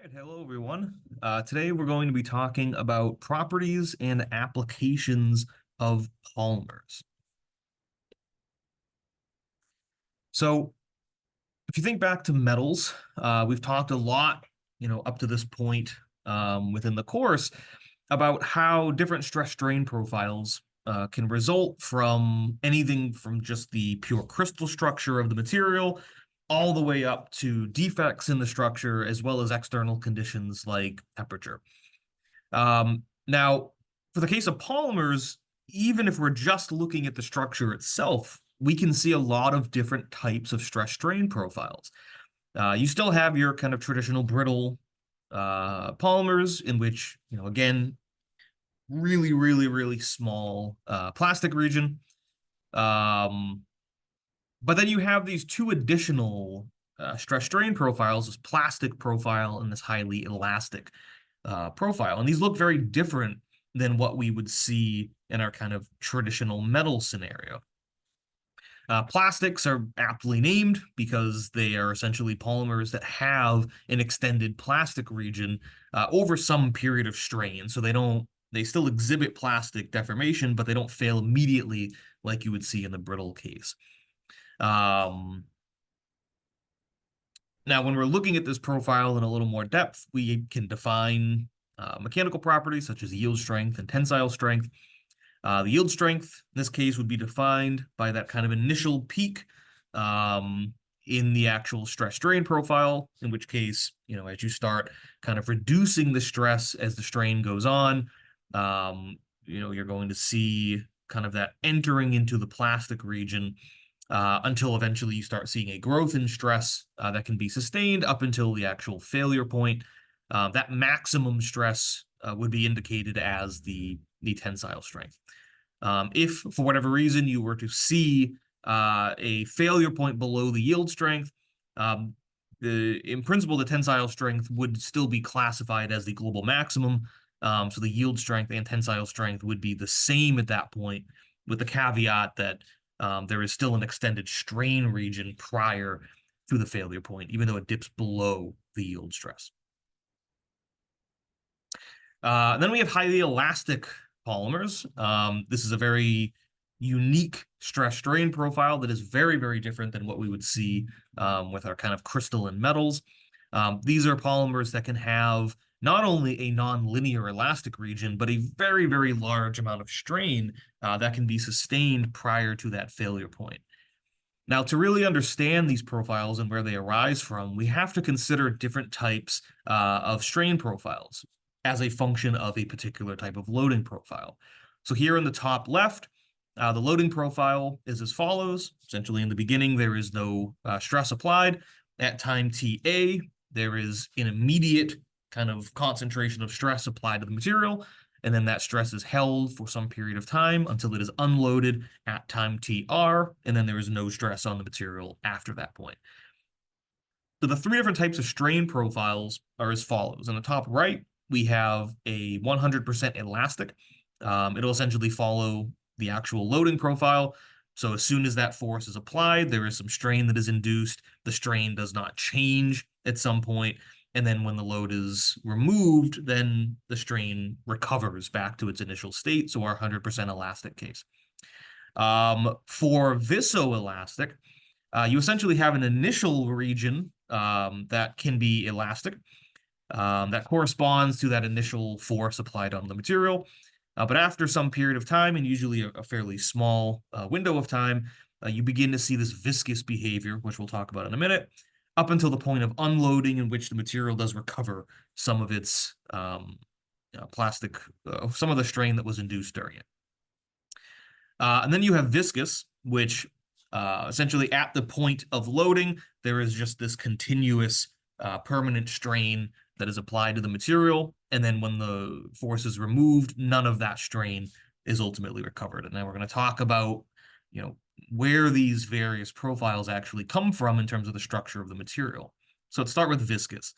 Right, hello everyone. Today we're going to be talking about properties and applications of polymers. So, if you think back to metals, we've talked a lot, up to this point within the course about how different stress strain profiles can result from anything from just the pure crystal structure of the material all the way up to defects in the structure as well as external conditions like temperature. Now, for the case of polymers, even if we're just looking at the structure itself, we can see a lot of different types of stress strain profiles. You still have your kind of traditional brittle polymers, in which, again, really, really, really small plastic region. Um, but then you have these two additional stress strain profiles, this plastic profile and this highly elastic profile. And these look very different than what we would see in our kind of traditional metal scenario. Plastics are aptly named because they are essentially polymers that have an extended plastic region over some period of strain. So they still exhibit plastic deformation, but they don't fail immediately like you would see in the brittle case. Um, Now, when we're looking at this profile in a little more depth, we can define mechanical properties such as yield strength and tensile strength. The yield strength in this case would be defined by that kind of initial peak in the actual stress strain profile, in which case, as you start kind of reducing the stress as the strain goes on, you're going to see kind of that entering into the plastic region until eventually you start seeing a growth in stress that can be sustained up until the actual failure point. That maximum stress would be indicated as the tensile strength. If, for whatever reason, you were to see a failure point below the yield strength, in principle, the tensile strength would still be classified as the global maximum. So the yield strength and tensile strength would be the same at that point, with the caveat that there is still an extended strain region prior to the failure point, even though it dips below the yield stress. Then we have highly elastic polymers. This is a very unique stress strain profile that is very, very different than what we would see with our kind of crystalline metals. These are polymers that can have not only a non-linear elastic region, but a very, very large amount of strain that can be sustained prior to that failure point. Now, to really understand these profiles and where they arise from, we have to consider different types of strain profiles as a function of a particular type of loading profile. So here in the top left, the loading profile is as follows. Essentially, in the beginning, there is no stress applied. At time TA, there is an immediate kind of concentration of stress applied to the material, and then that stress is held for some period of time until it is unloaded at time TR, and then there is no stress on the material after that point. So the three different types of strain profiles are as follows. In the top right, we have a 100% elastic. It'll essentially follow the actual loading profile. So as soon as that force is applied, there is some strain that is induced. The strain does not change at some point. And then when the load is removed, then the strain recovers back to its initial state. So our 100% elastic case. For viscoelastic, you essentially have an initial region that can be elastic. That corresponds to that initial force applied on the material. But after some period of time, and usually a fairly small window of time, you begin to see this viscous behavior, which we'll talk about in a minute, up until the point of unloading, in which the material does recover some of its plastic, some of the strain that was induced during it. And then you have viscous, which essentially at the point of loading, there is just this continuous permanent strain that is applied to the material. And then when the force is removed, none of that strain is ultimately recovered. And then we're going to talk about, where these various profiles actually come from in terms of the structure of the material. So let's start with viscous.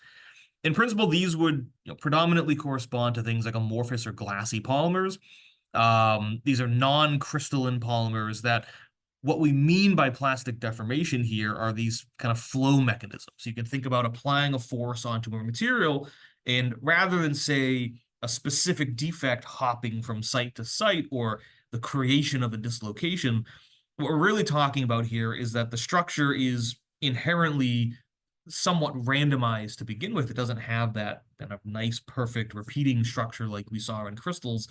In principle, these would predominantly correspond to things like amorphous or glassy polymers. These are non-crystalline polymers that what we mean by plastic deformation here are these kind of flow mechanisms. You can think about applying a force onto a material, and rather than say a specific defect hopping from site to site or the creation of a dislocation, what we're really talking about here is that the structure is inherently somewhat randomized to begin with. It doesn't have that kind of nice, perfect repeating structure like we saw in crystals.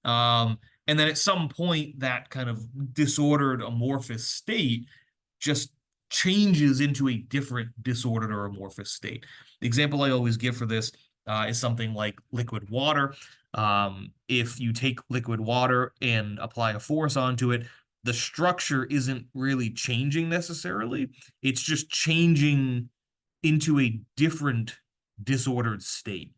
And then at some point, that kind of disordered amorphous state just changes into a different disordered or amorphous state. The example I always give for this is something like liquid water. If you take liquid water and apply a force onto it, the structure isn't really changing necessarily. It's just changing into a different disordered state.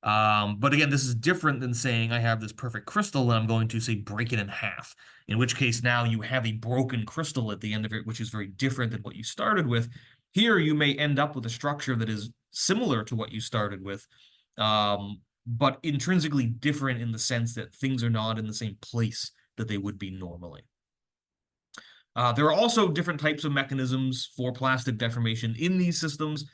But again, this is different than saying I have this perfect crystal and I'm going to, say, break it in half, in which case now you have a broken crystal at the end of it, which is very different than what you started with. Here, you may end up with a structure that is similar to what you started with, but intrinsically different in the sense that things are not in the same place that they would be normally. There are also different types of mechanisms for plastic deformation in these systems.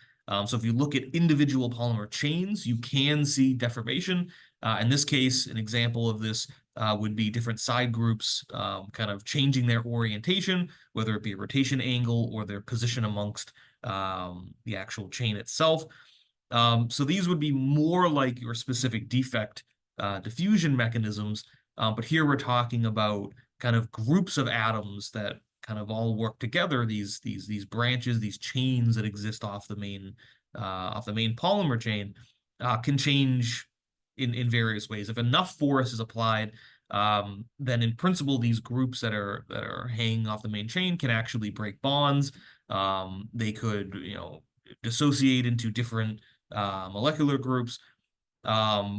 So if you look at individual polymer chains, you can see deformation. In this case, an example of this would be different side groups kind of changing their orientation, whether it be a rotation angle or their position amongst the actual chain itself. So these would be more like your specific defect diffusion mechanisms, but here we're talking about kind of groups of atoms that kind of all work together, these branches, these chains that exist off the main polymer chain can change in various ways. If enough force is applied, then in principle these groups that are hanging off the main chain can actually break bonds. They could, dissociate into different molecular groups, but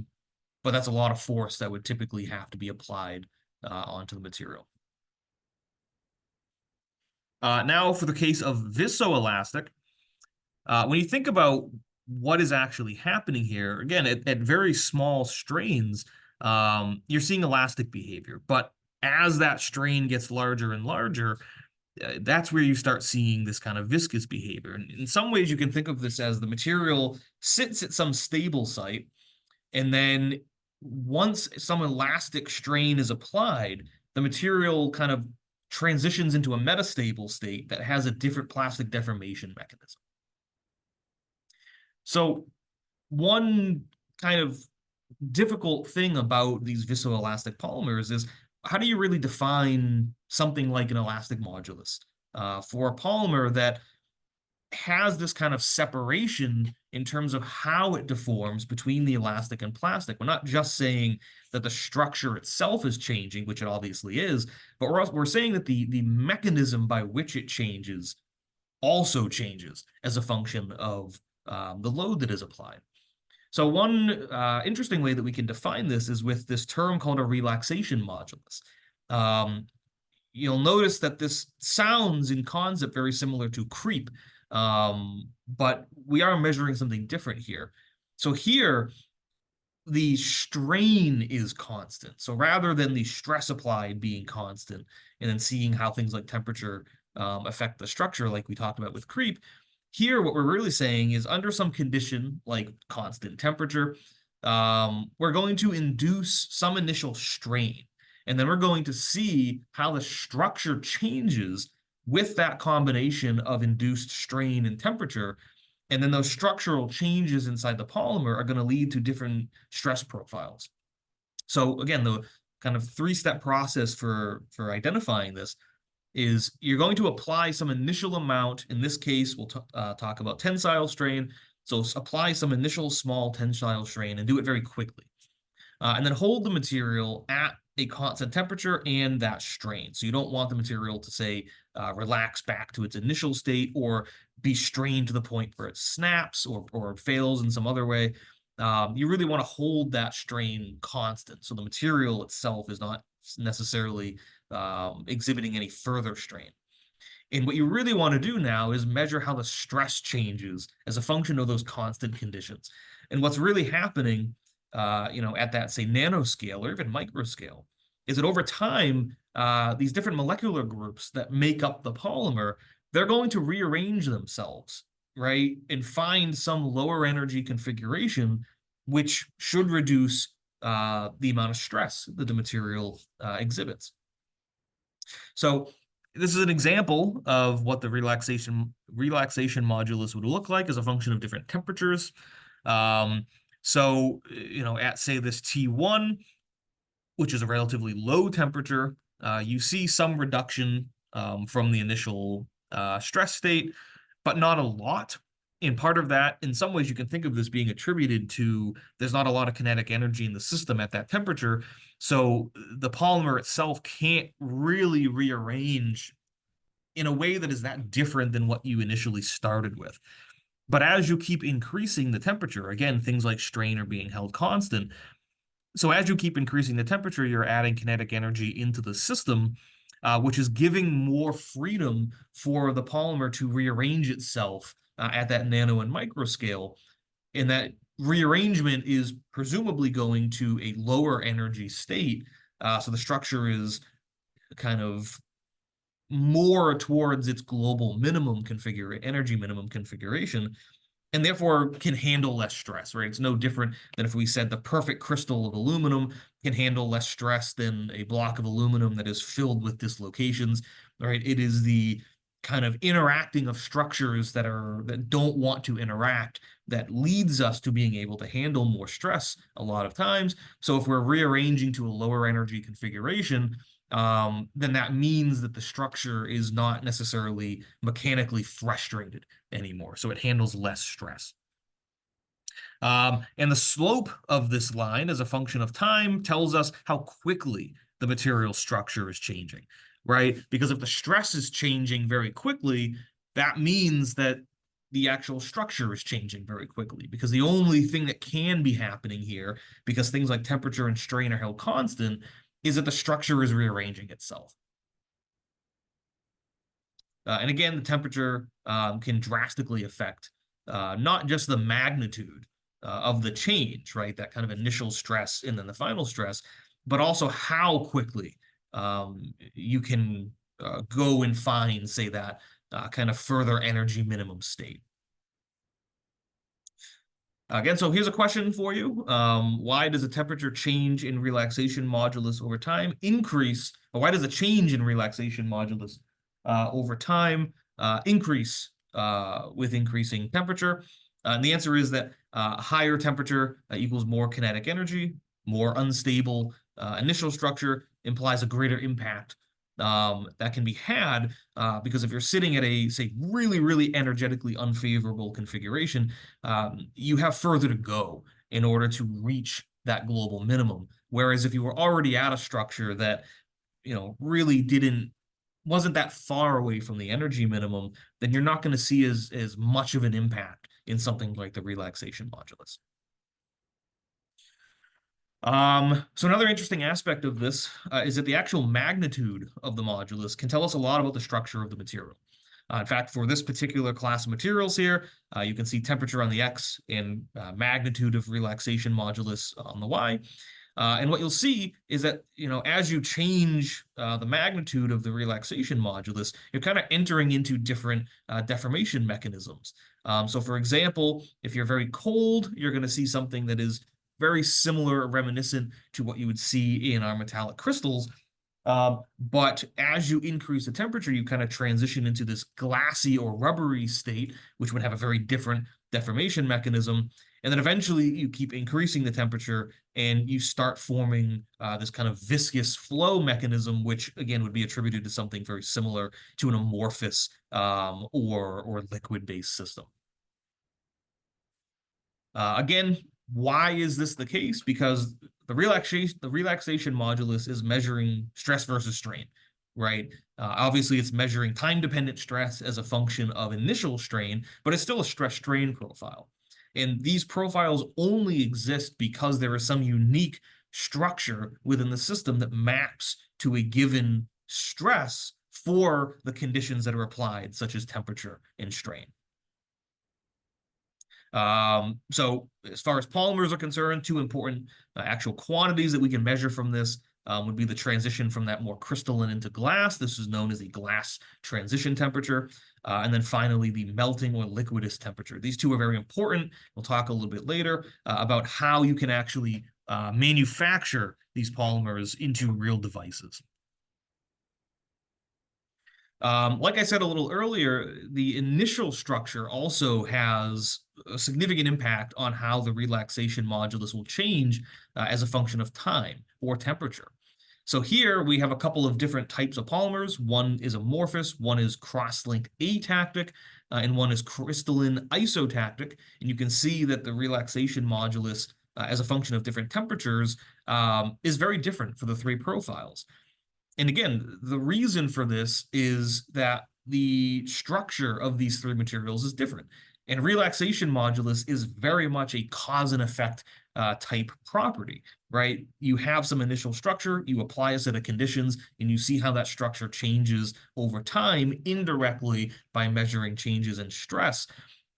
that's a lot of force that would typically have to be applied onto the material. Now, for the case of viscoelastic, when you think about what is actually happening here, again, at very small strains, you're seeing elastic behavior. But as that strain gets larger and larger, that's where you start seeing this kind of viscous behavior. And in some ways, you can think of this as the material sits at some stable site, and then once some elastic strain is applied, the material kind of transitions into a metastable state that has a different plastic deformation mechanism. So one kind of difficult thing about these viscoelastic polymers is how do you really define something like an elastic modulus for a polymer that has this kind of separation in terms of how it deforms between the elastic and plastic. We're not just saying that the structure itself is changing, which it obviously is, but we're saying that the mechanism by which it changes also changes as a function of the load that is applied. So one interesting way that we can define this is with this term called a relaxation modulus. You'll notice that this sounds in concept very similar to creep, but we are measuring something different here. So here, the strain is constant. So rather than the stress applied being constant and then seeing how things like temperature affect the structure like we talked about with creep, here what we're really saying is under some condition like constant temperature, we're going to induce some initial strain. And then we're going to see how the structure changes with that combination of induced strain and temperature. And then those structural changes inside the polymer are going to lead to different stress profiles. So again, the kind of three-step process for identifying this is you're going to apply some initial amount. In this case, we'll talk about tensile strain. So apply some initial small tensile strain and do it very quickly. And then hold the material at a constant temperature and that strain. So you don't want the material to, say, relax back to its initial state or be strained to the point where it snaps or fails in some other way. You really want to hold that strain constant. So the material itself is not necessarily exhibiting any further strain. And what you really want to do now is measure how the stress changes as a function of those constant conditions. And what's really happening at that, say, nanoscale or even microscale is that over time, these different molecular groups that make up the polymer, they're going to rearrange themselves, right? And find some lower energy configuration, which should reduce the amount of stress that the material exhibits. So this is an example of what the relaxation modulus would look like as a function of different temperatures. So, at say this T1, which is a relatively low temperature, you see some reduction from the initial stress state, but not a lot. And part of that, in some ways, you can think of this being attributed to there's not a lot of kinetic energy in the system at that temperature. So the polymer itself can't really rearrange in a way that is that different than what you initially started with. But as you keep increasing the temperature, again, things like strain are being held constant. So as you keep increasing the temperature, you're adding kinetic energy into the system, which is giving more freedom for the polymer to rearrange itself at that nano and micro scale. And that rearrangement is presumably going to a lower energy state. So the structure is kind of more towards its global minimum energy minimum configuration, and therefore can handle less stress, right? It's no different than if we said the perfect crystal of aluminum can handle less stress than a block of aluminum that is filled with dislocations, right? It is the kind of interacting of structures that don't want to interact that leads us to being able to handle more stress a lot of times. So if we're rearranging to a lower energy configuration, then that means that the structure is not necessarily mechanically frustrated anymore. So it handles less stress. And the slope of this line as a function of time tells us how quickly the material structure is changing, right? Because if the stress is changing very quickly, that means that the actual structure is changing very quickly, because the only thing that can be happening here, because things like temperature and strain are held constant, is that the structure is rearranging itself. And again, the temperature can drastically affect not just the magnitude of the change, right? That kind of initial stress and then the final stress, but also how quickly you can go and find, say, that kind of further energy minimum state. Again, so here's a question for you. Why does a temperature change in relaxation modulus over time increase, or why does a change in relaxation modulus over time increase with increasing temperature? And the answer is that higher temperature equals more kinetic energy, more unstable initial structure implies a greater impact that can be had because if you're sitting at a, say, really, really energetically unfavorable configuration, you have further to go in order to reach that global minimum. Whereas if you were already at a structure that, really wasn't that far away from the energy minimum, then you're not going to see as much of an impact in something like the relaxation modulus. So another interesting aspect of this is that the actual magnitude of the modulus can tell us a lot about the structure of the material. In fact, for this particular class of materials here, you can see temperature on the X and magnitude of relaxation modulus on the Y. And what you'll see is that, as you change the magnitude of the relaxation modulus, you're kind of entering into different deformation mechanisms. So for example, if you're very cold, you're going to see something that is very similar or reminiscent to what you would see in our metallic crystals. But as you increase the temperature, you kind of transition into this glassy or rubbery state, which would have a very different deformation mechanism. And then eventually you keep increasing the temperature and you start forming this kind of viscous flow mechanism, which again would be attributed to something very similar to an amorphous or liquid-based system. Again, why is this the case? Because the relaxation modulus is measuring stress versus strain, right? Obviously, it's measuring time-dependent stress as a function of initial strain, but it's still a stress-strain profile. And these profiles only exist because there is some unique structure within the system that maps to a given stress for the conditions that are applied, such as temperature and strain. So as far as polymers are concerned, two important actual quantities that we can measure from this would be the transition from that more crystalline into glass. This is known as a glass transition temperature. And then finally, the melting or liquidus temperature. These two are very important. We'll talk a little bit later about how you can actually manufacture these polymers into real devices. Like I said a little earlier, the initial structure also has a significant impact on how the relaxation modulus will change as a function of time or temperature. So here we have a couple of different types of polymers. One is amorphous, one is cross-linked atactic, and one is crystalline isotactic. And you can see that the relaxation modulus as a function of different temperatures is very different for the three profiles. And again, the reason for this is that the structure of these three materials is different. And relaxation modulus is very much a cause and effect type property, right? You have some initial structure, you apply a set of conditions, and you see how that structure changes over time indirectly by measuring changes in stress,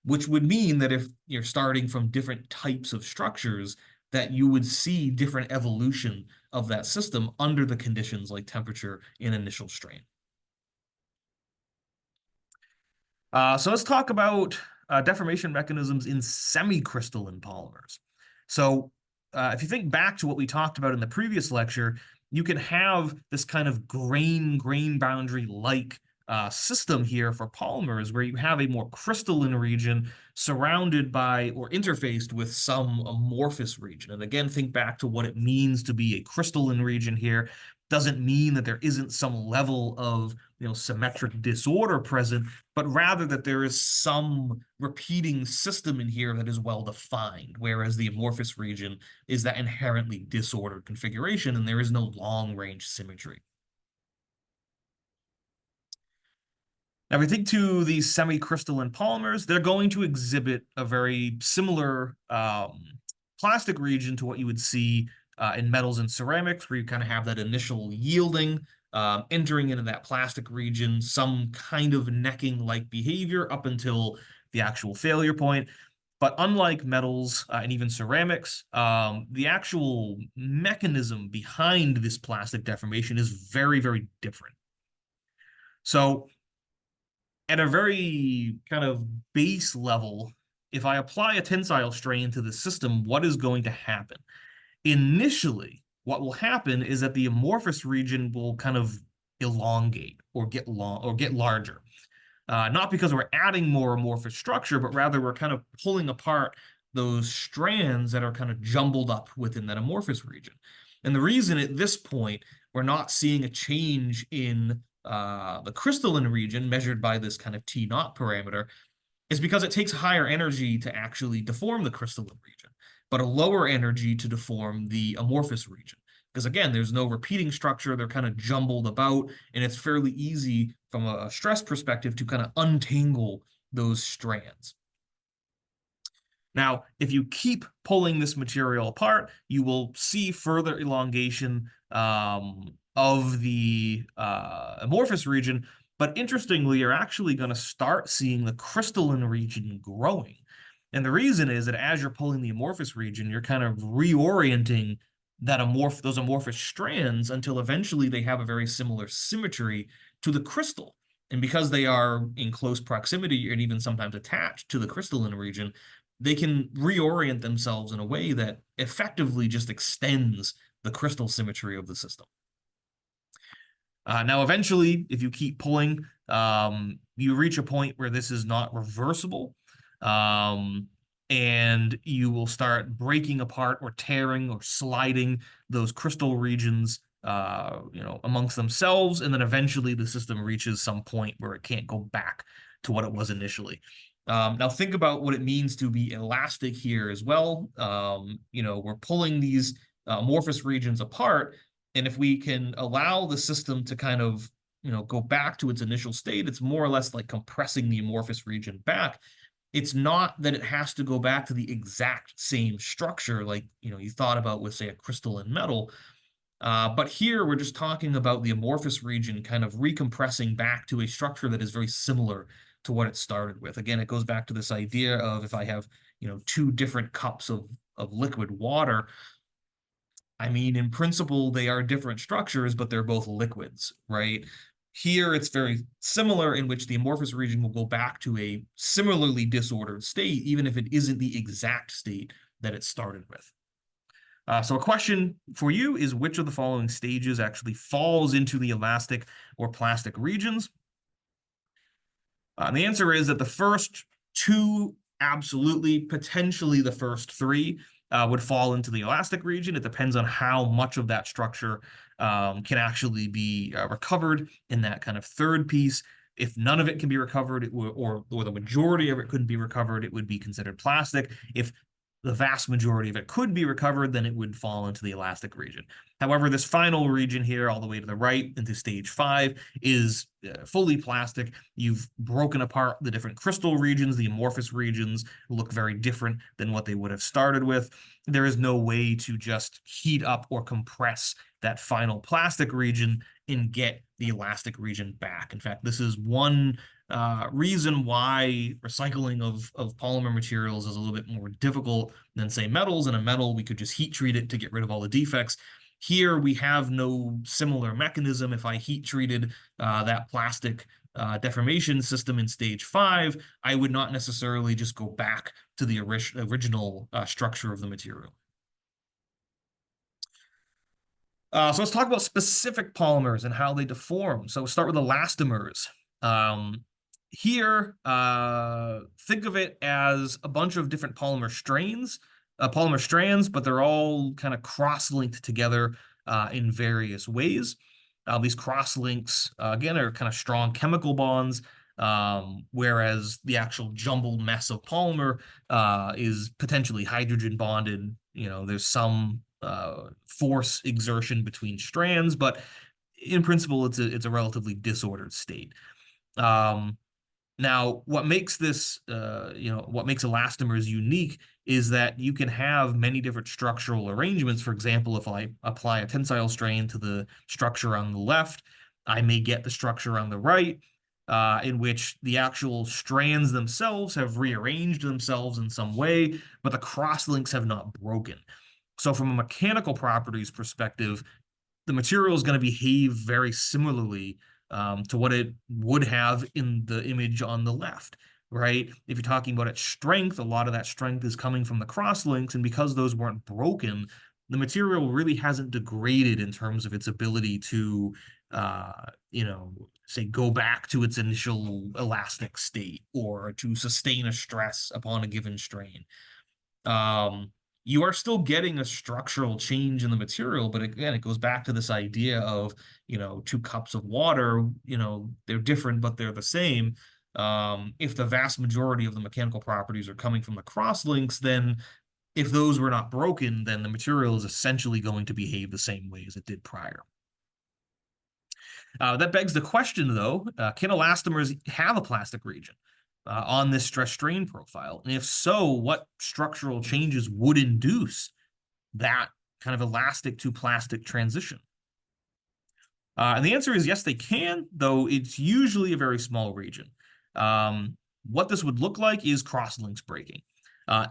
which would mean that if you're starting from different types of structures, that you would see different evolution of that system under the conditions like temperature and initial strain. So let's talk about deformation mechanisms in semi-crystalline polymers. So if you think back to what we talked about in the previous lecture, you can have this kind of grain boundary-like system here for polymers where you have a more crystalline region surrounded by or interfaced with some amorphous region. And again, think back to what it means to be a crystalline region here. Doesn't mean that there isn't some level of symmetric disorder present, but rather that there is some repeating system in here that is well defined, whereas the amorphous region is that inherently disordered configuration and there is no long range symmetry. Now, if we think to these semi-crystalline polymers, they're going to exhibit a very similar plastic region to what you would see in metals and ceramics, where you kind of have that initial yielding, entering into that plastic region, some kind of necking-like behavior up until the actual failure point. But unlike metals and even ceramics, the actual mechanism behind this plastic deformation is very, very different. So at a very kind of base level, if I apply a tensile strain to the system, what is going to happen? Initially, what will happen is that the amorphous region will kind of elongate or get larger. Not because we're adding more amorphous structure, but rather we're kind of pulling apart those strands that are kind of jumbled up within that amorphous region. And the reason at this point we're not seeing a change in the crystalline region measured by this kind of T naught parameter is because it takes higher energy to actually deform the crystalline region, but a lower energy to deform the amorphous region. Because again, there's no repeating structure, they're kind of jumbled about, and it's fairly easy from a stress perspective to kind of untangle those strands. Now, if you keep pulling this material apart, you will see further elongation of the amorphous region, but interestingly, you're actually going to start seeing the crystalline region growing. And the reason is that as you're pulling the amorphous region, you're kind of reorienting those amorphous strands until eventually they have a very similar symmetry to the crystal. And because they are in close proximity and even sometimes attached to the crystalline region, they can reorient themselves in a way that effectively just extends the crystal symmetry of the system. Now, eventually, if you keep pulling, you reach a point where this is not reversible, and you will start breaking apart or tearing or sliding those crystal regions, amongst themselves, and then eventually the system reaches some point where it can't go back to what it was initially. Now think about what it means to be elastic here as well. We're pulling these amorphous regions apart, and if we can allow the system to kind of, go back to its initial state, it's more or less like compressing the amorphous region back. It's not that it has to go back to the exact same structure like, you thought about with, say, a crystalline metal. But here we're just talking about the amorphous region kind of recompressing back to a structure that is very similar to what it started with. Again, it goes back to this idea of if I have, two different cups of liquid water, I mean, in principle, they are different structures, but they're both liquids, right? Here, it's very similar in which the amorphous region will go back to a similarly disordered state, even if it isn't the exact state that it started with. So a question for you is, which of the following stages actually falls into the elastic or plastic regions? And the answer is that the first two, absolutely, potentially the first three, would fall into the elastic region. It depends on how much of that structure can actually be recovered in that kind of third piece. If none of it can be recovered, or the majority of it couldn't be recovered, it would be considered plastic. If the vast majority of it could be recovered, then it would fall into the elastic region. However, this final region here, all the way to the right into stage 5, is fully plastic. You've broken apart the different crystal regions. The amorphous regions look very different than what they would have started with. There is no way to just heat up or compress that final plastic region and get the elastic region back. In fact, this is one reason why recycling of polymer materials is a little bit more difficult than, say, metals. In a metal, we could just heat treat it to get rid of all the defects. Here, we have no similar mechanism. If I heat treated that plastic deformation system in stage 5, I would not necessarily just go back to the original structure of the material. So let's talk about specific polymers and how they deform. So we'll start with elastomers. Here, think of it as a bunch of different polymer strands, but they're all kind of cross-linked together in various ways. These cross-links, again, are kind of strong chemical bonds, whereas the actual jumbled mess of polymer is potentially hydrogen bonded. There's some force exertion between strands, but in principle, it's a relatively disordered state. Now, what makes what makes elastomers unique is that you can have many different structural arrangements. For example, if I apply a tensile strain to the structure on the left, I may get the structure on the right, in which the actual strands themselves have rearranged themselves in some way, but the crosslinks have not broken. So from a mechanical properties perspective, the material is going to behave very similarly to what it would have in the image on the left, right? If you're talking about its strength, a lot of that strength is coming from the crosslinks, and because those weren't broken, the material really hasn't degraded in terms of its ability to, say, go back to its initial elastic state or to sustain a stress upon a given strain. You are still getting a structural change in the material, but again, it goes back to this idea of, 2 cups of water, they're different, but they're the same. If the vast majority of the mechanical properties are coming from the crosslinks, then if those were not broken, then the material is essentially going to behave the same way as it did prior. That begs the question, though, can elastomers have a plastic region on this stress strain profile? And if so, what structural changes would induce that kind of elastic to plastic transition? And the answer is yes, they can, though it's usually a very small region. What this would look like is crosslinks breaking.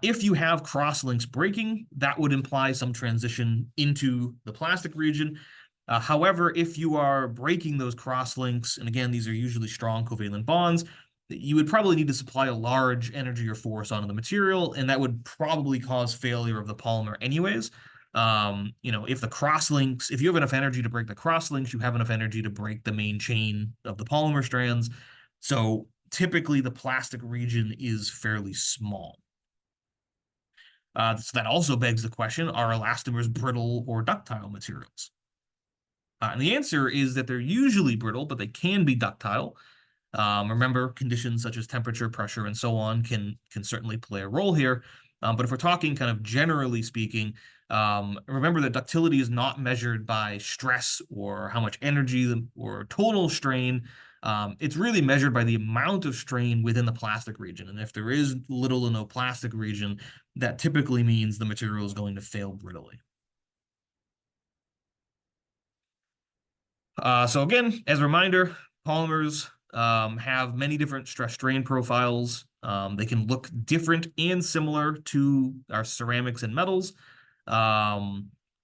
If you have crosslinks breaking, that would imply some transition into the plastic region. However, if you are breaking those crosslinks, and again, these are usually strong covalent bonds, you would probably need to supply a large energy or force onto the material, and that would probably cause failure of the polymer anyways. If the crosslinks, if you have enough energy to break the crosslinks, you have enough energy to break the main chain of the polymer strands. So typically the plastic region is fairly small. So that also begs the question, are elastomers brittle or ductile materials? And the answer is that they're usually brittle, but they can be ductile. Remember, conditions such as temperature, pressure, and so on can certainly play a role here. But if we're talking kind of generally speaking, remember that ductility is not measured by stress or how much energy or total strain. It's really measured by the amount of strain within the plastic region. And if there is little to no plastic region, that typically means the material is going to fail brittly. So again, as a reminder, polymers have many different stress strain profiles. They can look different and similar to our ceramics and metals.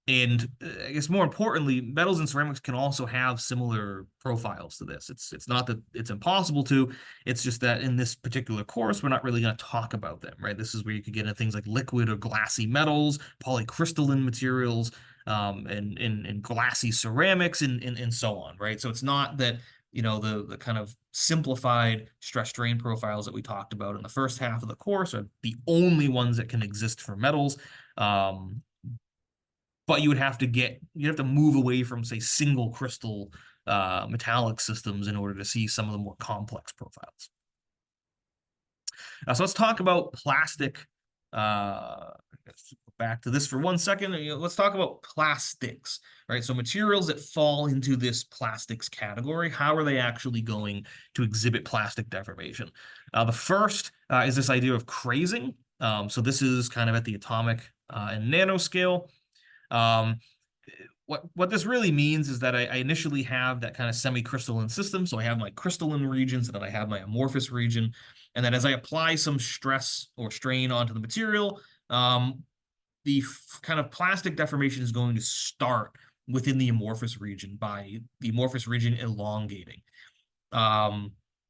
And I guess more importantly, metals and ceramics can also have similar profiles to this. It's not that it's impossible to, it's just that in this particular course, we're not really going to talk about them, right? This is where you could get into things like liquid or glassy metals, polycrystalline materials, and glassy ceramics and so on, right? So it's not that, the kind of simplified stress strain profiles that we talked about in the first half of the course are the only ones that can exist for metals. But you'd have to move away from, say, single crystal metallic systems in order to see some of the more complex profiles. So let's talk about plastic. Let's go back to this for 1 second. Let's talk about plastics, right? So materials that fall into this plastics category, how are they actually going to exhibit plastic deformation? The first is this idea of crazing. So this is kind of at the atomic and nanoscale. What this really means is that I initially have that kind of semi-crystalline system. So I have my crystalline regions, and then I have my amorphous region. And then as I apply some stress or strain onto the material, the kind of plastic deformation is going to start within the amorphous region by the amorphous region elongating.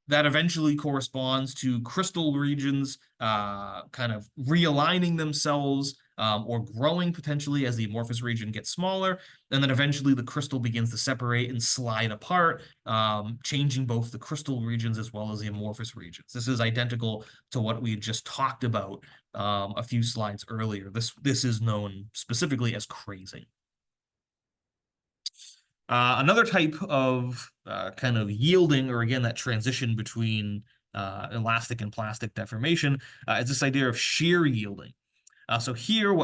That eventually corresponds to crystal regions kind of realigning themselves or growing potentially as the amorphous region gets smaller. And then eventually the crystal begins to separate and slide apart, changing both the crystal regions as well as the amorphous regions. This is identical to what we just talked about a few slides earlier. This is known specifically as crazing. Another type of kind of yielding, or again, that transition between elastic and plastic deformation, is this idea of shear yielding. So here,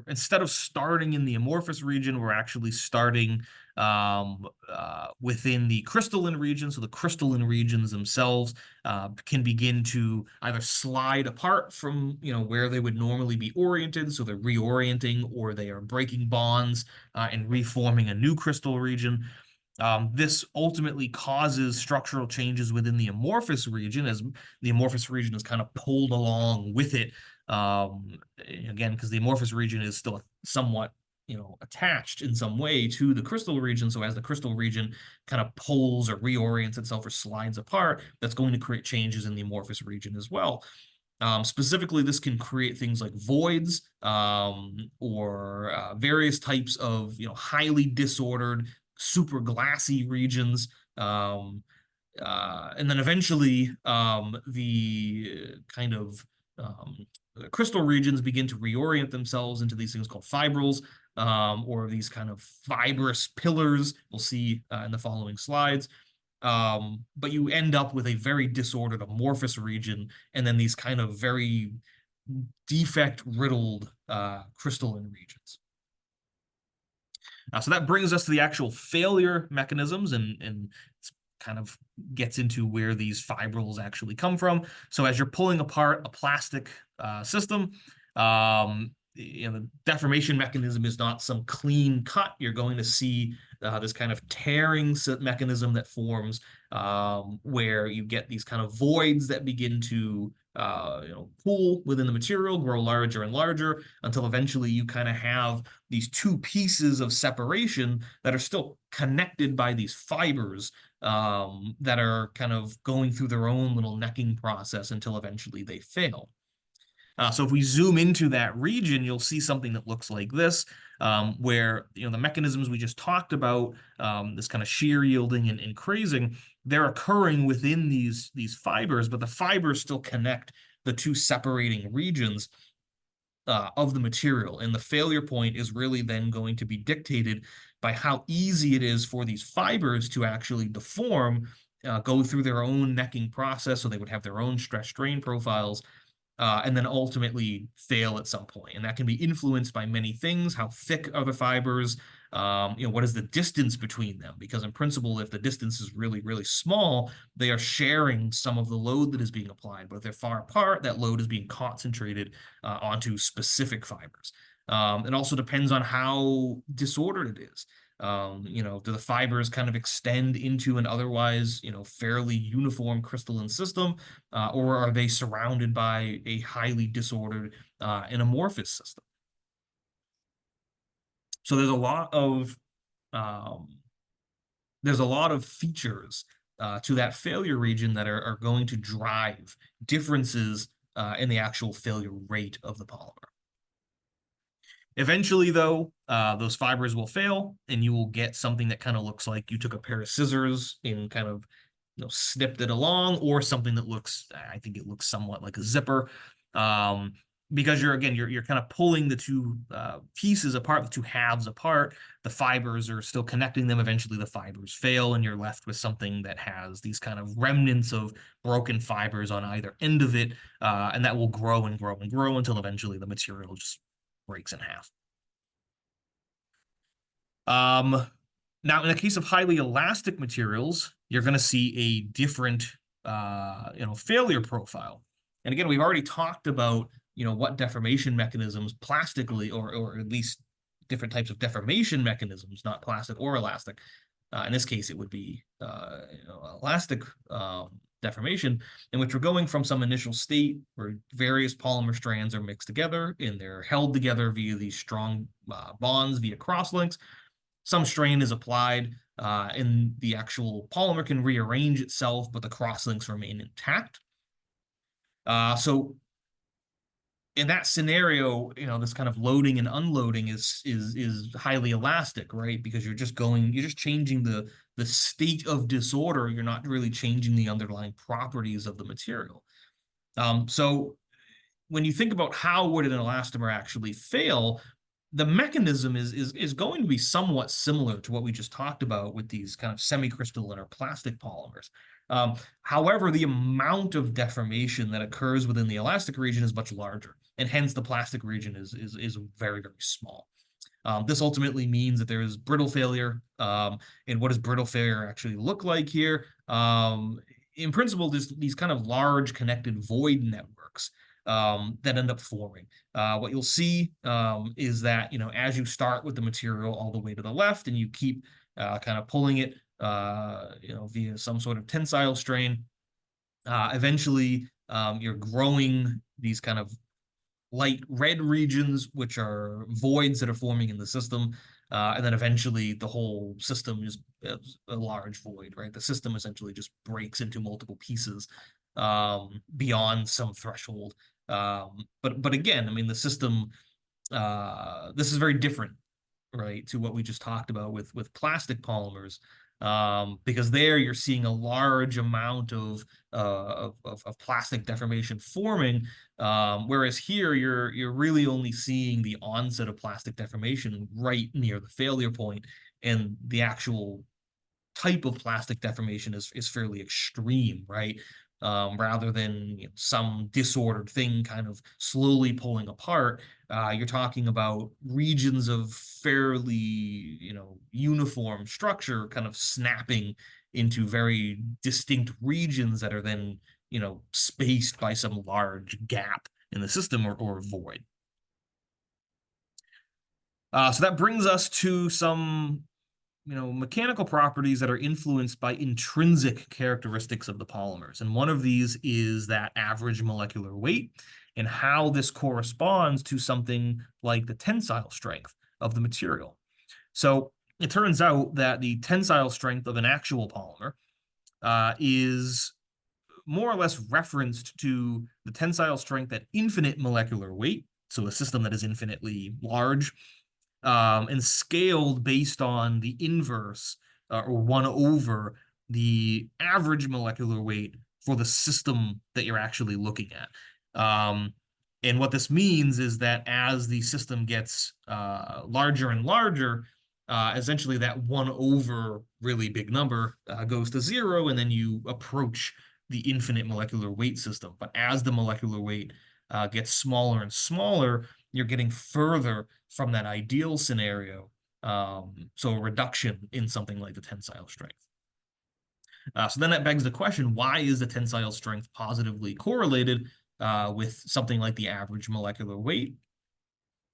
instead of starting in the amorphous region, we're actually starting within the crystalline region. So the crystalline regions themselves can begin to either slide apart from where they would normally be oriented, so they're reorienting, or they are breaking bonds and reforming a new crystal region. This ultimately causes structural changes within the amorphous region, as the amorphous region is kind of pulled along with it. Again, because the amorphous region is still somewhat, attached in some way to the crystal region. So as the crystal region kind of pulls or reorients itself or slides apart, that's going to create changes in the amorphous region as well. Specifically, this can create things like voids or various types of, highly disordered, super glassy regions. And then eventually the kind of crystal regions begin to reorient themselves into these things called fibrils, or these kind of fibrous pillars we'll see in the following slides. But you end up with a very disordered amorphous region, and then these kind of very defect-riddled crystalline regions. So that brings us to the actual failure mechanisms, and kind of gets into where these fibrils actually come from. So as you're pulling apart a plastic system, the deformation mechanism is not some clean cut. You're going to see this kind of tearing mechanism that forms where you get these kind of voids that begin to pool within the material, grow larger and larger, until eventually you kind of have these two pieces of separation that are still connected by these fibers that are kind of going through their own little necking process until eventually they fail. So if we zoom into that region, you'll see something that looks like this, where the mechanisms we just talked about, this kind of shear yielding and crazing, they're occurring within these fibers, but the fibers still connect the two separating regions of the material. And the failure point is really then going to be dictated by how easy it is for these fibers to actually deform, go through their own necking process, so they would have their own stress strain profiles, and then ultimately fail at some point. And that can be influenced by many things. How thick are the fibers? What is the distance between them? Because in principle, if the distance is really, really small, they are sharing some of the load that is being applied. But if they're far apart, that load is being concentrated onto specific fibers. It also depends on how disordered it is. Do the fibers kind of extend into an otherwise, fairly uniform crystalline system, or are they surrounded by a highly disordered and amorphous system? So um, there's a lot of features to that failure region that are going to drive differences in the actual failure rate of the polymer. Eventually, though, those fibers will fail, and you will get something that kind of looks like you took a pair of scissors and kind of, snipped it along, or something that looks, I think it looks somewhat like a zipper, um, because you're kind of pulling the two pieces apart, the two halves apart. The fibers are still connecting them. Eventually, the fibers fail, and you're left with something that has these kind of remnants of broken fibers on either end of it, and that will grow and grow and grow until eventually the material just breaks in half. Um, Now, in the case of highly elastic materials, you're going to see a different, failure profile. And again, we've already talked about, what deformation mechanisms plastically, or at least different types of deformation mechanisms, not plastic or elastic. In this case, it would be, elastic deformation, in which we're going from some initial state where various polymer strands are mixed together and they're held together via these strong bonds via crosslinks. Some strain is applied, and the actual polymer can rearrange itself, but the crosslinks remain intact. So in that scenario, this kind of loading and unloading is highly elastic, right? Because you're just changing the state of disorder. You're not really changing the underlying properties of the material. So when you think about how would an elastomer actually fail, the mechanism is going to be somewhat similar to what we just talked about with these kind of semi-crystalline or plastic polymers. However, the amount of deformation that occurs within the elastic region is much larger, and hence the plastic region is very, very small. This ultimately means that there is brittle failure. And what does brittle failure actually look like here? In principle, there's these kind of large connected void networks that end up forming. What you'll see is that, as you start with the material all the way to the left and you keep kind of pulling it, via some sort of tensile strain, eventually you're growing these kind of light red regions, which are voids that are forming in the system. And then eventually the whole system is a large void, right? The system essentially just breaks into multiple pieces beyond some threshold. But again, I mean, the system, this is very different, right, to what we just talked about with plastic polymers, because there you're seeing a large amount of plastic deformation forming, whereas here you're really only seeing the onset of plastic deformation right near the failure point, and the actual type of plastic deformation is fairly extreme, right? Rather than some disordered thing kind of slowly pulling apart, you're talking about regions of fairly, uniform structure kind of snapping into very distinct regions that are then, spaced by some large gap in the system, or void. So that brings us to some mechanical properties that are influenced by intrinsic characteristics of the polymers. And one of these is that average molecular weight, and how this corresponds to something like the tensile strength of the material. So it turns out that the tensile strength of an actual polymer is more or less referenced to the tensile strength at infinite molecular weight, so a system that is infinitely large, and scaled based on the inverse, or 1 over the average molecular weight for the system that you're actually looking at. And what this means is that as the system gets larger and larger, essentially that 1 over really big number goes to 0, and then you approach the infinite molecular weight system. But as the molecular weight gets smaller and smaller, you're getting further from that ideal scenario. So a reduction in something like the tensile strength. So then that begs the question, why is the tensile strength positively correlated with something like the average molecular weight?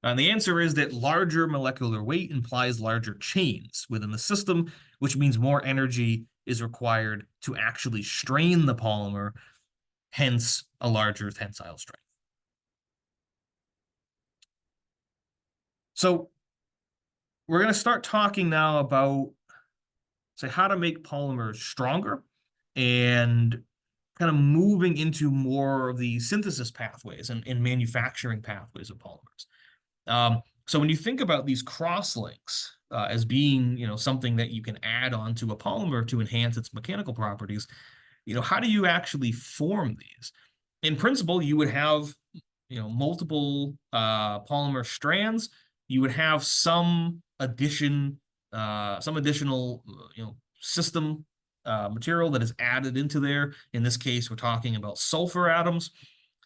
And the answer is that larger molecular weight implies larger chains within the system, which means more energy is required to actually strain the polymer, hence a larger tensile strength. So we're going to start talking now about, say, how to make polymers stronger and kind of moving into more of the synthesis pathways and manufacturing pathways of polymers. So when you think about these crosslinks as being, something that you can add onto a polymer to enhance its mechanical properties, how do you actually form these? In principle, you would have, multiple polymer strands. You would have some additional, system material that is added into there. In this case, we're talking about sulfur atoms.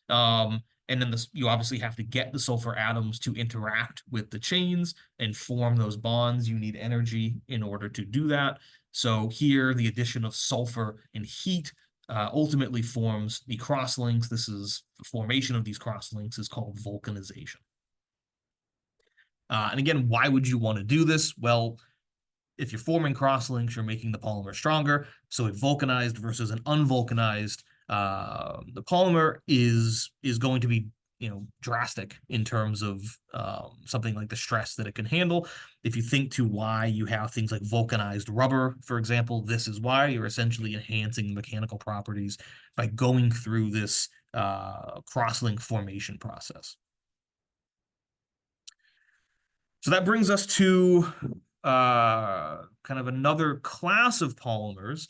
And then you obviously have to get the sulfur atoms to interact with the chains and form those bonds. You need energy in order to do that. So here, the addition of sulfur and heat ultimately forms the crosslinks. This is the formation of these crosslinks is called vulcanization. And again, why would you want to do this? Well, if you're forming crosslinks, you're making the polymer stronger. So a vulcanized versus an unvulcanized, the polymer is going to be drastic in terms of something like the stress that it can handle. If you think to why you have things like vulcanized rubber, for example, this is why you're essentially enhancing the mechanical properties by going through this crosslink formation process. So that brings us to kind of another class of polymers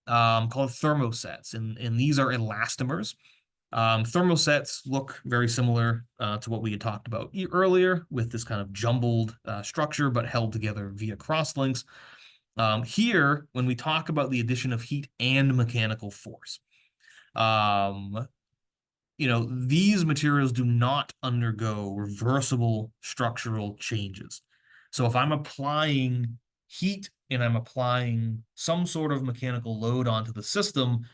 called thermosets, and these are elastomers. Thermosets look very similar to what we had talked about earlier with this kind of jumbled structure, but held together via crosslinks. Here, when we talk about the addition of heat and mechanical force, these materials do not undergo reversible structural changes. So if I'm applying heat and I'm applying some sort of mechanical load onto the system,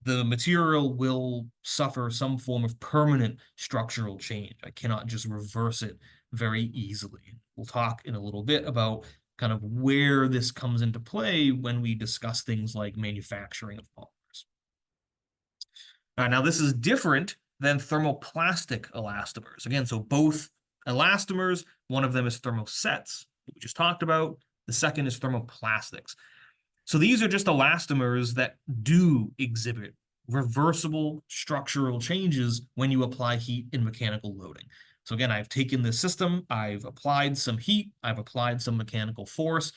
the material will suffer some form of permanent structural change. I cannot just reverse it very easily. We'll talk in a little bit about kind of where this comes into play when we discuss things like manufacturing of polymers. Now, this is different than thermoplastic elastomers. Again, so both elastomers, one of them is thermosets, we just talked about. The second is thermoplastics. So these are just elastomers that do exhibit reversible structural changes when you apply heat and mechanical loading. So again, I've taken this system, I've applied some heat, I've applied some mechanical force.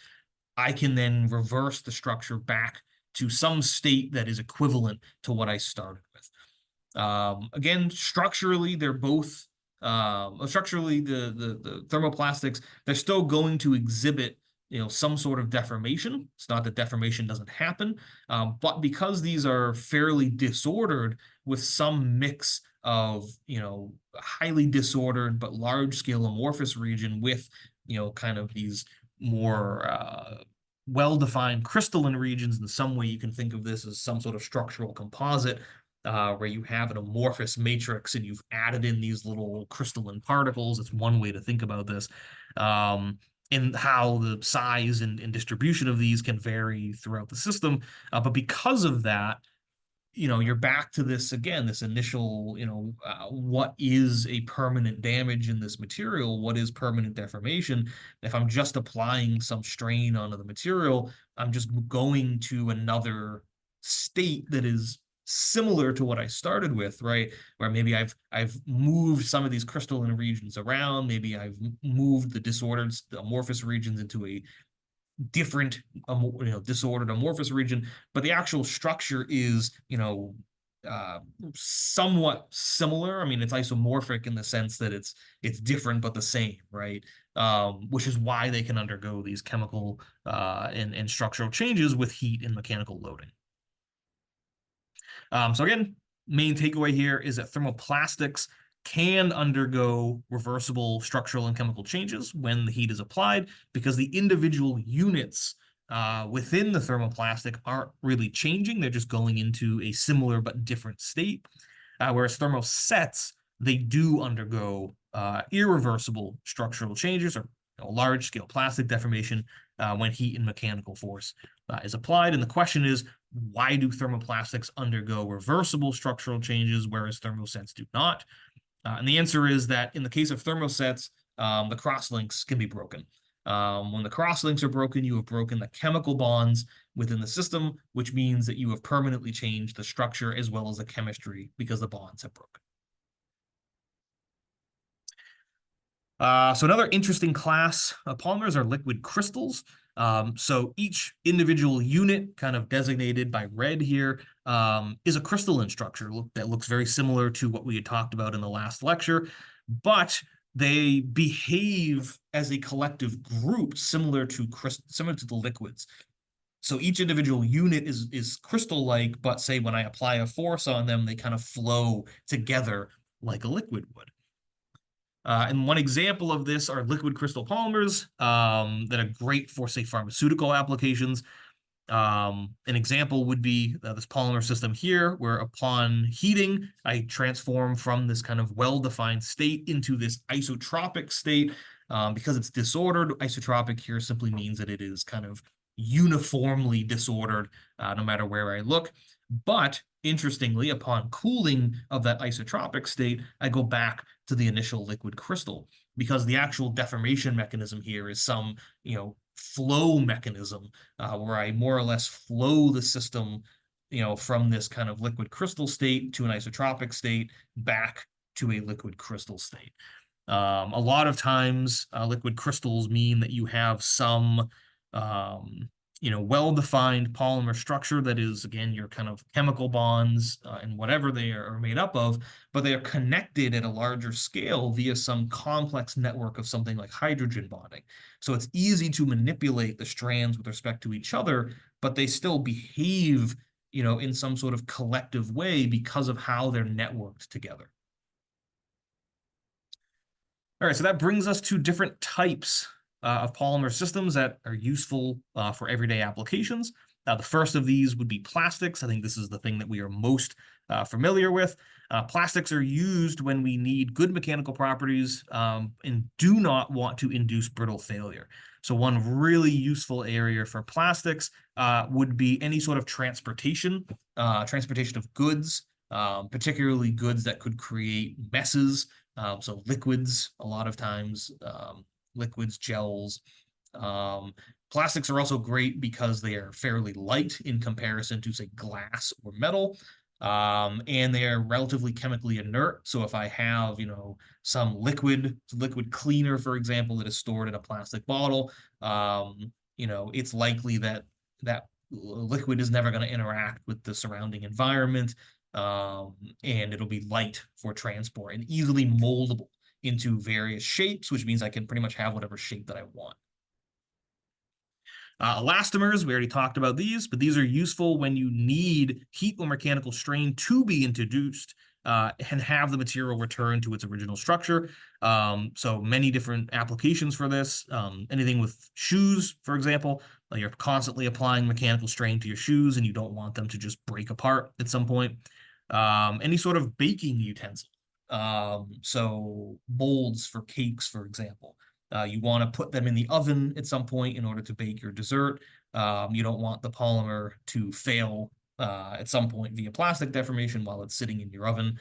I can then reverse the structure back to some state that is equivalent to what I started with. Again, structurally, they're both structurally the thermoplastics, they're still going to exhibit some sort of deformation. It's not that deformation doesn't happen, but because these are fairly disordered with some mix of highly disordered but large scale amorphous region with kind of these more well-defined crystalline regions. In some way you can think of this as some sort of structural composite where you have an amorphous matrix and you've added in these little crystalline particles. It's one way to think about this. And how the size and distribution of these can vary throughout the system. But because of that, you're back to this again, this initial, what is a permanent damage in this material? What is permanent deformation? If I'm just applying some strain onto the material, I'm just going to another state that is similar to what I started with, right? Where maybe I've moved some of these crystalline regions around, maybe I've moved the disordered amorphous regions into a different disordered amorphous region, but the actual structure is somewhat similar. I mean, it's isomorphic in the sense that it's different but the same, right? Which is why they can undergo these chemical and structural changes with heat and mechanical loading. So again, main takeaway here is that thermoplastics can undergo reversible structural and chemical changes when the heat is applied because the individual units within the thermoplastic aren't really changing. They're just going into a similar but different state. Whereas thermosets, they do undergo irreversible structural changes or large-scale plastic deformation when heat and mechanical force is applied. And the question is, why do thermoplastics undergo reversible structural changes, whereas thermosets do not? And the answer is that in the case of thermosets, the crosslinks can be broken. When the crosslinks are broken, you have broken the chemical bonds within the system, which means that you have permanently changed the structure as well as the chemistry because the bonds have broken. So another interesting class of polymers are liquid crystals. So each individual unit, kind of designated by red here, is a crystalline structure that looks very similar to what we had talked about in the last lecture, but they behave as a collective group similar to the liquids. So each individual unit is crystal-like, but say when I apply a force on them, they kind of flow together like a liquid would. And one example of this are liquid crystal polymers that are great for, say, pharmaceutical applications. An example would be this polymer system here, where upon heating, I transform from this kind of well-defined state into this isotropic state. Because it's disordered, isotropic here simply means that it is kind of uniformly disordered, no matter where I look. But interestingly, upon cooling of that isotropic state, I go back to the initial liquid crystal, because the actual deformation mechanism here is some, flow mechanism, where I more or less flow the system, from this kind of liquid crystal state to an isotropic state back to a liquid crystal state. A lot of times, liquid crystals mean that you have some, well-defined polymer structure that is, again, your kind of chemical bonds and whatever they are made up of, but they are connected at a larger scale via some complex network of something like hydrogen bonding. So it's easy to manipulate the strands with respect to each other, but they still behave, in some sort of collective way because of how they're networked together. All right, so that brings us to different types of polymer systems that are useful for everyday applications. The first of these would be plastics. I think this is the thing that we are most familiar with. Plastics are used when we need good mechanical properties and do not want to induce brittle failure. So one really useful area for plastics would be any sort of transportation of goods, particularly goods that could create messes. So liquids, a lot of times, liquids, gels. Plastics are also great because they are fairly light in comparison to, say, glass or metal. And they are relatively chemically inert. So if I have, some liquid cleaner, for example, that is stored in a plastic bottle, it's likely that that liquid is never going to interact with the surrounding environment. And it'll be light for transport and easily moldable into various shapes, which means I can pretty much have whatever shape that I want. Elastomers, we already talked about these, but these are useful when you need heat or mechanical strain to be introduced and have the material return to its original structure. So many different applications for this. Anything with shoes, for example, you're constantly applying mechanical strain to your shoes and you don't want them to just break apart at some point. Any sort of baking utensil. So molds for cakes, for example. You want to put them in the oven at some point in order to bake your dessert. You don't want the polymer to fail at some point via plastic deformation while it's sitting in your oven.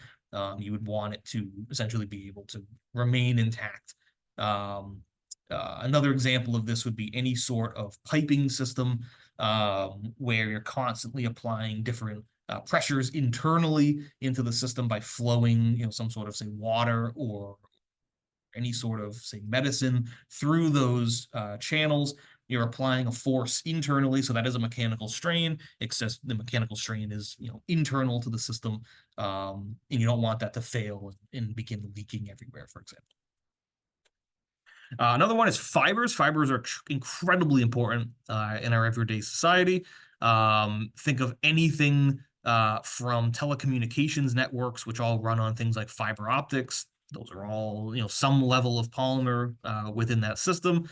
You would want it to essentially be able to remain intact. Another example of this would be any sort of piping system where you're constantly applying different pressures internally into the system by flowing, some sort of, say, water or any sort of, say, medicine through those channels. You're applying a force internally, so that is a mechanical strain, except the mechanical strain is, internal to the system, and you don't want that to fail and begin leaking everywhere, for example. Another one is fibers. Fibers are incredibly important in our everyday society. Think of anything from telecommunications networks, which all run on things like fiber optics. Those are all, some level of polymer within that system,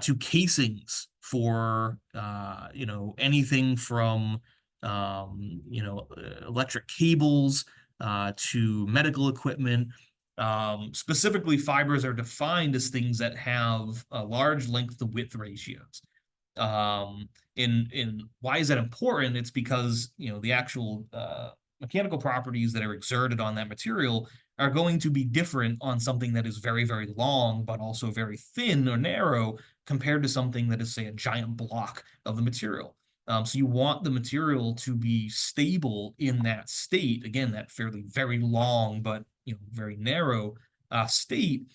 to casings for, anything from, electric cables to medical equipment. Specifically, fibers are defined as things that have a large length to width ratios. In why is that important? It's because, the actual mechanical properties that are exerted on that material are going to be different on something that is very, very long, but also very thin or narrow compared to something that is, say, a giant block of the material. So you want the material to be stable in that state, again, that fairly very long, but very narrow state.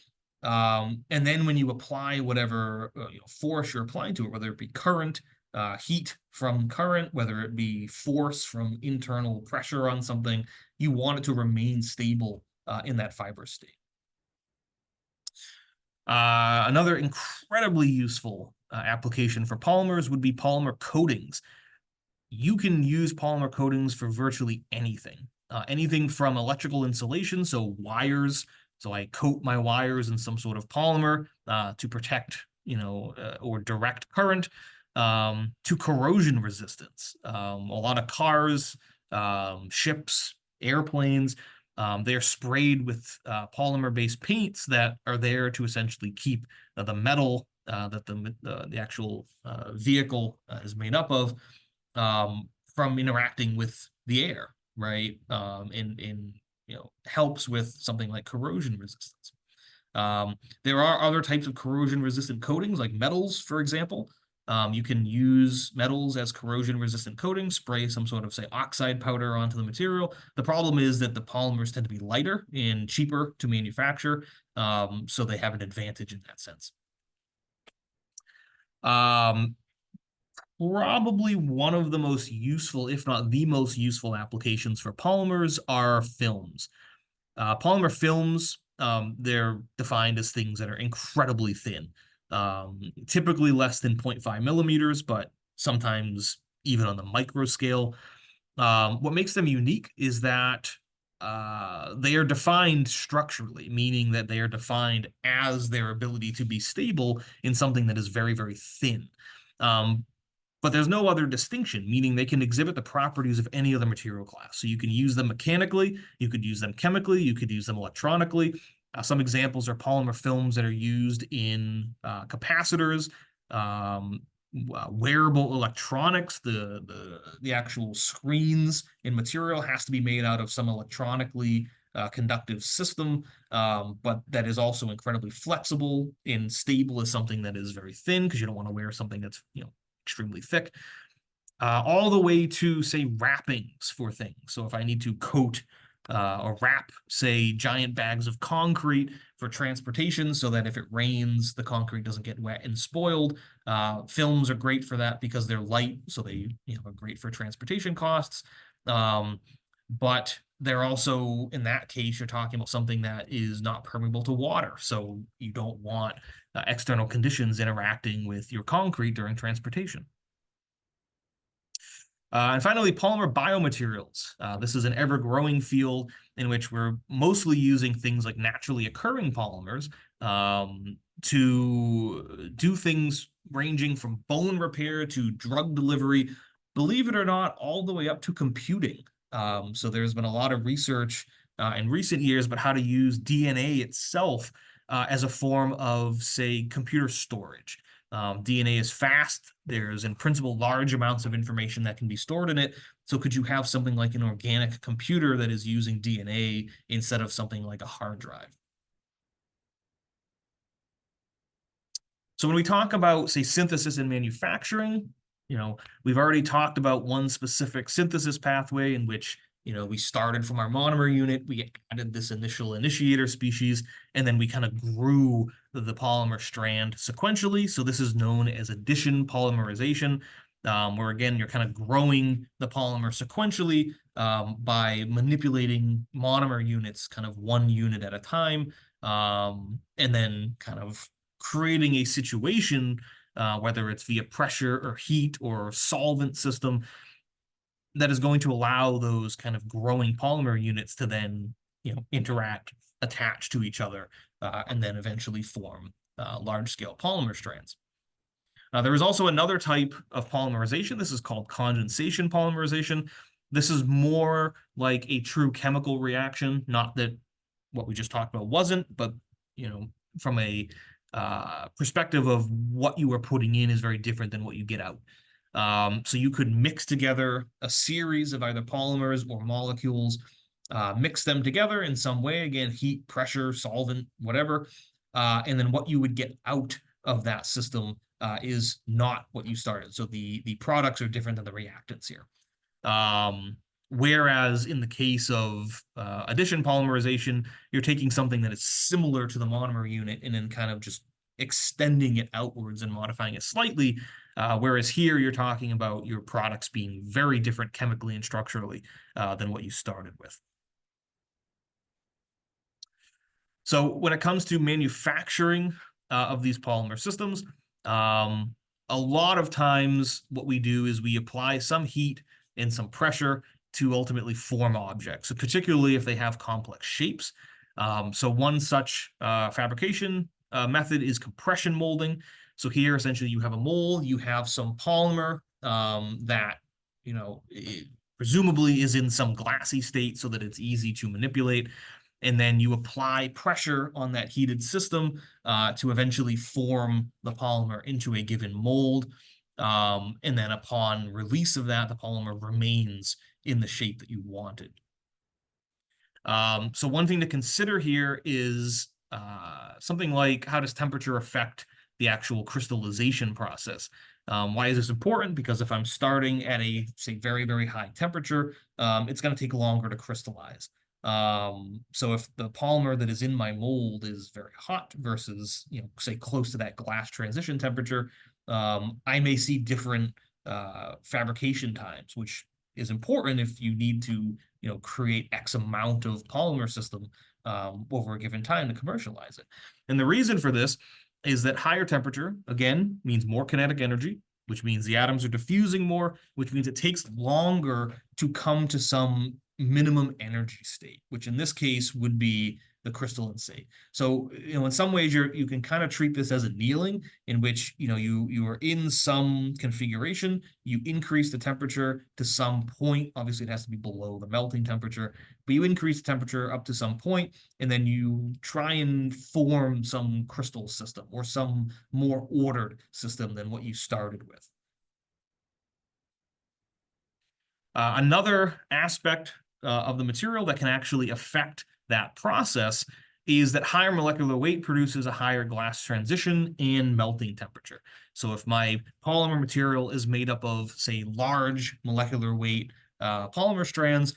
And then when you apply whatever force you're applying to it, whether it be current, heat from current, whether it be force from internal pressure on something, you want it to remain stable in that fibrous state. Another incredibly useful application for polymers would be polymer coatings. You can use polymer coatings for virtually anything. Anything from electrical insulation, so wires. So I coat my wires in some sort of polymer to protect, or direct current, to corrosion resistance. A lot of cars, ships, airplanes, they're sprayed with polymer-based paints that are there to essentially keep the metal that the actual vehicle is made up of from interacting with the air, right? And helps with something like corrosion resistance. There are other types of corrosion-resistant coatings, like metals, for example. You can use metals as corrosion-resistant coatings, spray some sort of, say, oxide powder onto the material. The problem is that the polymers tend to be lighter and cheaper to manufacture, so they have an advantage in that sense. Probably one of the most useful, if not the most useful applications for polymers are films. Polymer films, they're defined as things that are incredibly thin, typically less than 0.5 millimeters, but sometimes even on the micro scale. What makes them unique is that they are defined structurally, meaning that they are defined as their ability to be stable in something that is very, very thin. But there's no other distinction, meaning they can exhibit the properties of any other material class. So you can use them mechanically, you could use them chemically, you could use them electronically. Some examples are polymer films that are used in capacitors, wearable electronics. The actual screens and material has to be made out of some electronically conductive system, but that is also incredibly flexible and stable as something that is very thin, because you don't want to wear something that's extremely thick, all the way to, say, wrappings for things. So if I need to coat or wrap, say, giant bags of concrete for transportation so that if it rains, the concrete doesn't get wet and spoiled. Films are great for that because they're light, so they are great for transportation costs. But they're also, in that case, you're talking about something that is not permeable to water. So you don't want external conditions interacting with your concrete during transportation. And finally, polymer biomaterials. This is an ever-growing field in which we're mostly using things like naturally occurring polymers to do things ranging from bone repair to drug delivery, believe it or not, all the way up to computing. So there's been a lot of research in recent years about how to use DNA itself as a form of, say, computer storage. DNA is fast. There's, in principle, large amounts of information that can be stored in it. So could you have something like an organic computer that is using DNA instead of something like a hard drive? So when we talk about, say, synthesis and manufacturing, we've already talked about one specific synthesis pathway in which we started from our monomer unit, we added this initial initiator species, and then we kind of grew the polymer strand sequentially. So this is known as addition polymerization, where again, you're kind of growing the polymer sequentially by manipulating monomer units, kind of one unit at a time, and then kind of creating a situation, whether it's via pressure or heat or solvent system, that is going to allow those kind of growing polymer units to then, interact, attach to each other, and then eventually form large-scale polymer strands. There is also another type of polymerization. This is called condensation polymerization. This is more like a true chemical reaction, not that what we just talked about wasn't, but, from a perspective of what you are putting in is very different than what you get out. So you could mix together a series of either polymers or molecules mix them together in some way, again, heat, pressure, solvent, whatever, and then what you would get out of that system is not what you started. So the products are different than the reactants here. Whereas in the case of addition polymerization, you're taking something that is similar to the monomer unit and then kind of just extending it outwards and modifying it slightly. Whereas here you're talking about your products being very different chemically and structurally than what you started with. So when it comes to manufacturing of these polymer systems, a lot of times what we do is we apply some heat and some pressure to ultimately form objects, so particularly if they have complex shapes. So one such fabrication method is compression molding. So here, essentially, you have a mold, you have some polymer that, presumably is in some glassy state so that it's easy to manipulate. And then you apply pressure on that heated system to eventually form the polymer into a given mold. And then upon release of that, the polymer remains in the shape that you wanted. So one thing to consider here is something like, how does temperature affect the actual crystallization process? Why is this important? Because if I'm starting at a, say, very, very high temperature, it's going to take longer to crystallize. So if the polymer that is in my mold is very hot versus, say, close to that glass transition temperature, I may see different fabrication times, which is important if you need to, create X amount of polymer system over a given time to commercialize it. And the reason for this is that higher temperature, again, means more kinetic energy, which means the atoms are diffusing more, which means it takes longer to come to some minimum energy state, which in this case would be the crystalline state. So, in some ways you can kind of treat this as annealing, in which, you are in some configuration, you increase the temperature to some point. Obviously, it has to be below the melting temperature, but you increase the temperature up to some point, and then you try and form some crystal system or some more ordered system than what you started with. Another aspect of the material that can actually affect that process is that higher molecular weight produces a higher glass transition and melting temperature. So if my polymer material is made up of, say, large molecular weight polymer strands,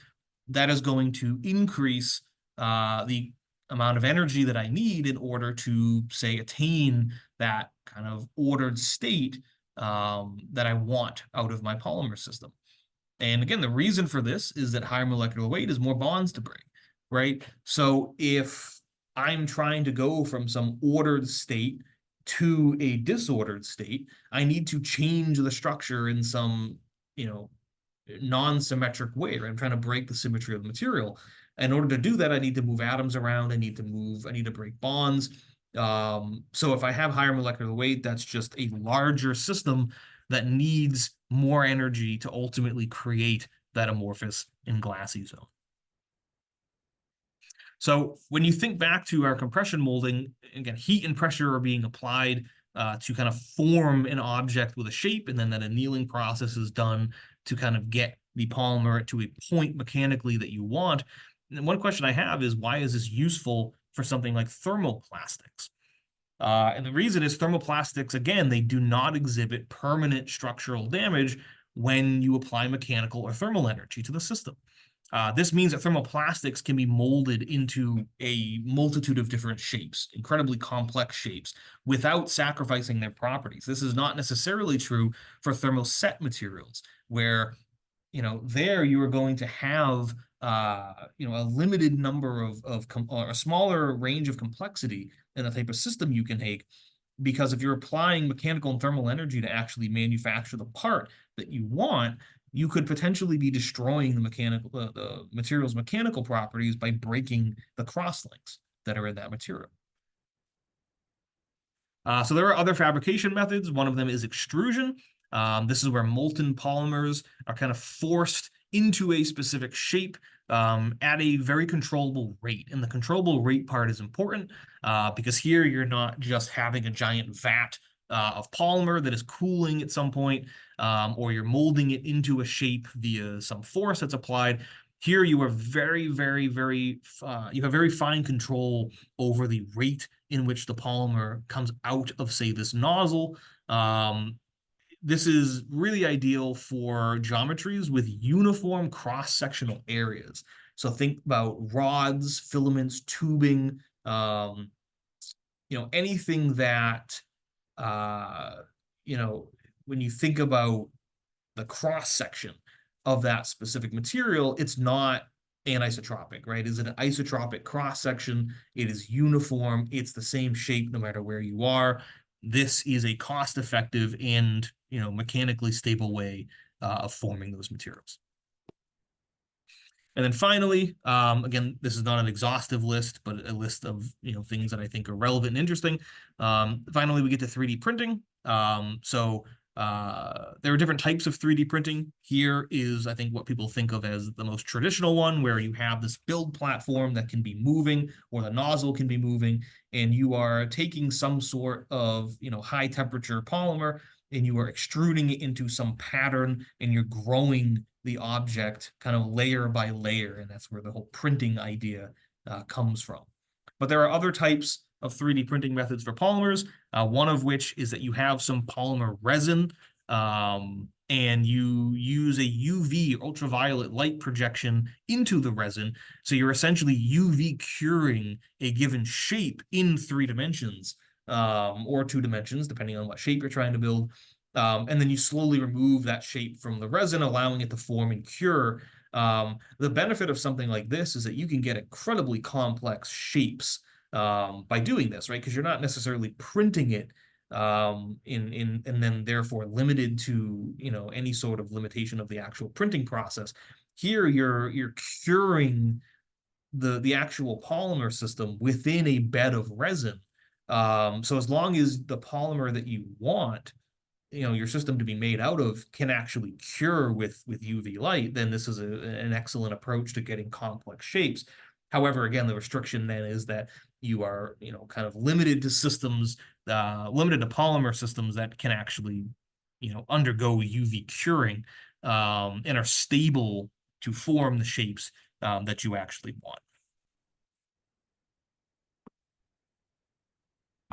that is going to increase the amount of energy that I need in order to, say, attain that kind of ordered state that I want out of my polymer system. And again, the reason for this is that higher molecular weight is more bonds to break, right? So if I'm trying to go from some ordered state to a disordered state, I need to change the structure in some, non-symmetric way, right? I'm trying to break the symmetry of the material. In order to do that, I need to move atoms around. I need to break bonds. So if I have higher molecular weight, that's just a larger system that needs more energy to ultimately create that amorphous and glassy zone. So when you think back to our compression molding, again, heat and pressure are being applied to kind of form an object with a shape, and then that annealing process is done to kind of get the polymer to a point mechanically that you want. And one question I have is, why is this useful for something like thermoplastics? And the reason is thermoplastics, again, they do not exhibit permanent structural damage when you apply mechanical or thermal energy to the system. This means that thermoplastics can be molded into a multitude of different shapes, incredibly complex shapes, without sacrificing their properties. This is not necessarily true for thermoset materials, where, there you are going to have a limited number or a smaller range of complexity in the type of system you can make, because if you're applying mechanical and thermal energy to actually manufacture the part that you want, you could potentially be destroying the material's mechanical properties by breaking the crosslinks that are in that material. So there are other fabrication methods. One of them is extrusion. This is where molten polymers are kind of forced into a specific shape at a very controllable rate. And the controllable rate part is important because here you're not just having a giant vat of polymer that is cooling at some point, or you're molding it into a shape via some force that's applied. Here you are you have very fine control over the rate in which the polymer comes out of, say, this nozzle. This is really ideal for geometries with uniform cross-sectional areas. So think about rods, filaments, tubing, anything that, uh, you know, when you think about the cross section of that specific material, it's not anisotropic, right? It's an isotropic cross section. It is uniform. It's the same shape no matter where you are. This is a cost-effective and mechanically stable way of forming those materials. And then finally, again, this is not an exhaustive list, but a list of things that I think are relevant and interesting. Finally, we get to 3D printing. There are different types of 3D printing. Here is, I think, what people think of as the most traditional one, where you have this build platform that can be moving, or the nozzle can be moving, and you are taking some sort of high temperature polymer, and you are extruding it into some pattern, and you're growing the object kind of layer by layer, and that's where the whole printing idea comes from. But there are other types of 3D printing methods for polymers, one of which is that you have some polymer resin, and you use a UV, ultraviolet light projection into the resin. So you're essentially UV curing a given shape in 3 dimensions, or 2 dimensions, depending on what shape you're trying to build. And then you slowly remove that shape from the resin, allowing it to form and cure. The benefit of something like this is that you can get incredibly complex shapes by doing this, right? Because you're not necessarily printing it and then therefore limited to any sort of limitation of the actual printing process. Here you're curing the actual polymer system within a bed of resin. So as long as the polymer that you want your system to be made out of can actually cure with UV light, then this is an excellent approach to getting complex shapes. However, again, the restriction then is that you are kind of limited to systems, limited to polymer systems that can actually undergo UV curing, and are stable to form the shapes that you actually want.